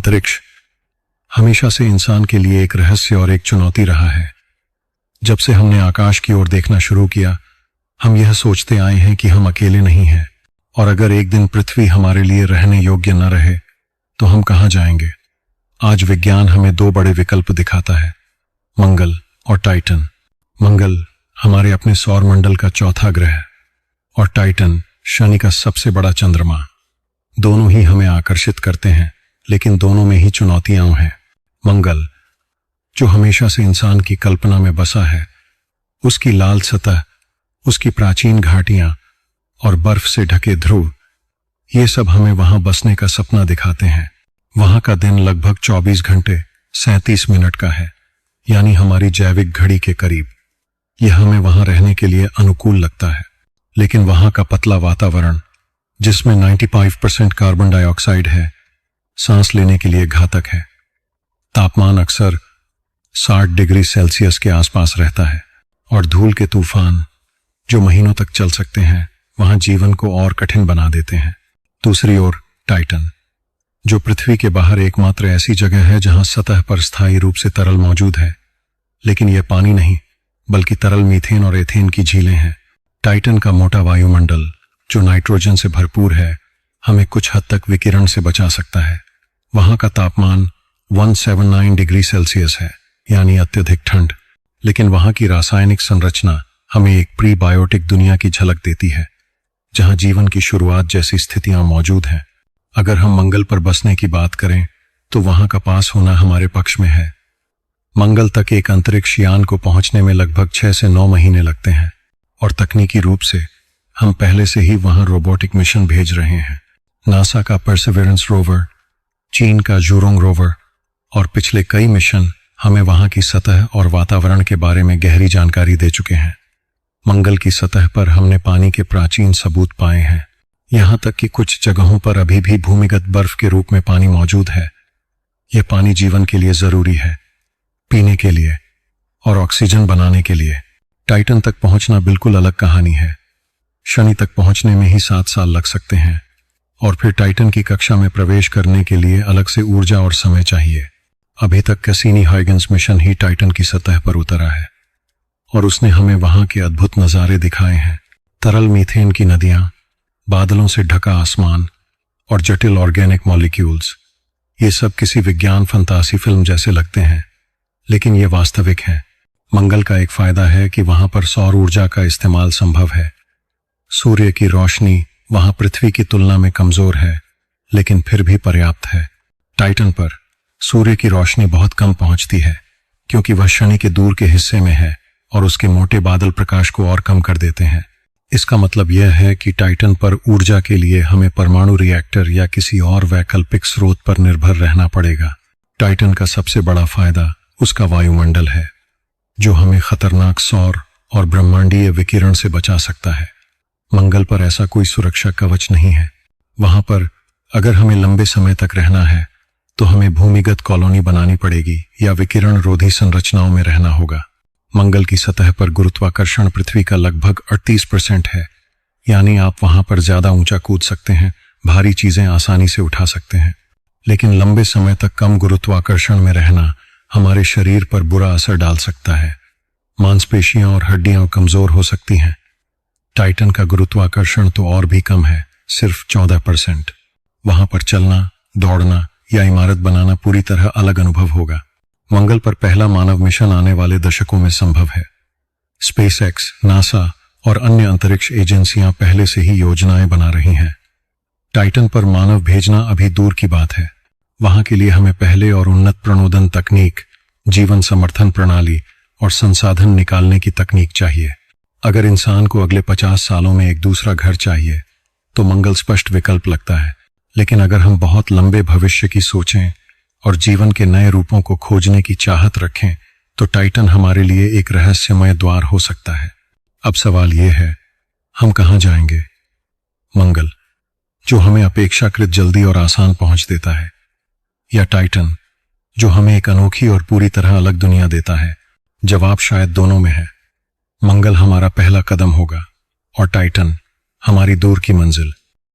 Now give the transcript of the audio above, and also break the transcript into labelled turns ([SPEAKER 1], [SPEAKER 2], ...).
[SPEAKER 1] अंतरिक्ष हमेशा से इंसान के लिए एक रहस्य और एक चुनौती रहा है। जब से हमने आकाश की ओर देखना शुरू किया, हम यह सोचते आए हैं कि हम अकेले नहीं हैं, और अगर एक दिन पृथ्वी हमारे लिए रहने योग्य न रहे तो हम कहां जाएंगे। आज विज्ञान हमें दो बड़े विकल्प दिखाता है, मंगल और टाइटन। मंगल हमारे अपने सौर मंडल का चौथा ग्रह और टाइटन शनि का सबसे बड़ा चंद्रमा। दोनों ही हमें आकर्षित करते हैं, लेकिन दोनों में ही चुनौतियां हैं। मंगल, जो हमेशा से इंसान की कल्पना में बसा है, उसकी लाल सतह, उसकी प्राचीन घाटियां और बर्फ से ढके ध्रुव, ये सब हमें वहां बसने का सपना दिखाते हैं। वहां का दिन लगभग 24 घंटे 37 मिनट का है, यानी हमारी जैविक घड़ी के करीब। यह हमें वहां रहने के लिए अनुकूल लगता है, लेकिन वहां का पतला वातावरण, जिसमें 95% कार्बन डाइऑक्साइड है, सांस लेने के लिए घातक है। तापमान अक्सर 60 डिग्री सेल्सियस के आसपास रहता है, और धूल के तूफान, जो महीनों तक चल सकते हैं, वहां जीवन को और कठिन बना देते हैं। दूसरी ओर टाइटन, जो पृथ्वी के बाहर एकमात्र ऐसी जगह है जहां सतह पर स्थायी रूप से तरल मौजूद है, लेकिन यह पानी नहीं बल्कि तरल मीथेन और एथेन की झीलें हैं। टाइटन का मोटा वायुमंडल, जो नाइट्रोजन से भरपूर है, हमें कुछ हद तक विकिरण से बचा सकता है। वहां का तापमान 179 डिग्री सेल्सियस है, यानी अत्यधिक ठंड, लेकिन वहां की रासायनिक संरचना हमें एक प्रीबायोटिक दुनिया की झलक देती है, जहां जीवन की शुरुआत जैसी स्थितियां मौजूद हैं। अगर हम मंगल पर बसने की बात करें तो वहां का पास होना हमारे पक्ष में है। मंगल तक एक अंतरिक्ष यान को पहुंचने में लगभग 6 से 9 महीने लगते हैं, और तकनीकी रूप से हम पहले से ही वहां रोबोटिक मिशन भेज रहे हैं। नासा का परसेवरेंस रोवर, चीन का जूरोंग रोवर और पिछले कई मिशन हमें वहां की सतह और वातावरण के बारे में गहरी जानकारी दे चुके हैं। मंगल की सतह पर हमने पानी के प्राचीन सबूत पाए हैं, यहां तक कि कुछ जगहों पर अभी भी भूमिगत बर्फ के रूप में पानी मौजूद है। यह पानी जीवन के लिए जरूरी है, पीने के लिए और ऑक्सीजन बनाने के लिए। टाइटन तक पहुंचना बिल्कुल अलग कहानी है। शनि तक पहुंचने में ही 7 साल लग सकते हैं, और फिर टाइटन की कक्षा में प्रवेश करने के लिए अलग से ऊर्जा और समय चाहिए। अभी तक कैसिनी-हाइगन्स मिशन ही टाइटन की सतह पर उतरा है, और उसने हमें वहां के अद्भुत नजारे दिखाए हैं। तरल मीथेन की नदियां, बादलों से ढका आसमान और जटिल ऑर्गेनिक मॉलिक्यूल्स, ये सब किसी विज्ञान फंतासी फिल्म जैसे लगते हैं, लेकिन ये वास्तविक हैं। मंगल का एक फायदा है कि वहां पर सौर ऊर्जा का इस्तेमाल संभव है। सूर्य की रोशनी वहां पृथ्वी की तुलना में कमजोर है, लेकिन फिर भी पर्याप्त है। टाइटन पर सूर्य की रोशनी बहुत कम पहुंचती है, क्योंकि वह शनि के दूर के हिस्से में है और उसके मोटे बादल प्रकाश को और कम कर देते हैं। इसका मतलब यह है कि टाइटन पर ऊर्जा के लिए हमें परमाणु रिएक्टर या किसी और वैकल्पिक स्रोत पर निर्भर रहना पड़ेगा। टाइटन का सबसे बड़ा फायदा उसका वायुमंडल है, जो हमें खतरनाक सौर और ब्रह्मांडीय विकिरण से बचा सकता है। मंगल पर ऐसा कोई सुरक्षा कवच नहीं है। वहां पर अगर हमें लंबे समय तक रहना है तो हमें भूमिगत कॉलोनी बनानी पड़ेगी या विकिरण रोधी संरचनाओं में रहना होगा। मंगल की सतह पर गुरुत्वाकर्षण पृथ्वी का लगभग 38% है, यानी आप वहां पर ज्यादा ऊंचा कूद सकते हैं, भारी चीजें आसानी से उठा सकते हैं। लेकिन लंबे समय तक कम गुरुत्वाकर्षण में रहना हमारे शरीर पर बुरा असर डाल सकता है। मांसपेशियां और हड्डियां कमजोर हो सकती हैं। टाइटन का गुरुत्वाकर्षण तो और भी कम है, सिर्फ 14%। वहां पर चलना, दौड़ना या इमारत बनाना पूरी तरह अलग अनुभव होगा। मंगल पर पहला मानव मिशन आने वाले दशकों में संभव है। स्पेसएक्स, नासा और अन्य अंतरिक्ष एजेंसियां पहले से ही योजनाएं बना रही हैं। टाइटन पर मानव भेजना अभी दूर की बात है। वहां के लिए हमें पहले और उन्नत प्रणोदन तकनीक, जीवन समर्थन प्रणाली और संसाधन निकालने की तकनीक चाहिए। अगर इंसान को अगले 50 सालों में एक दूसरा घर चाहिए तो मंगल स्पष्ट विकल्प लगता है, लेकिन अगर हम बहुत लंबे भविष्य की सोचें और जीवन के नए रूपों को खोजने की चाहत रखें तो टाइटन हमारे लिए एक रहस्यमय द्वार हो सकता है। अब सवाल यह है, हम कहां जाएंगे? मंगल, जो हमें अपेक्षाकृत जल्दी और आसान पहुंच देता है, या टाइटन, जो हमें एक अनोखी और पूरी तरह अलग दुनिया देता है? जवाब शायद दोनों में है। मंगल हमारा पहला कदम होगा और टाइटन हमारी दूर की मंजिल।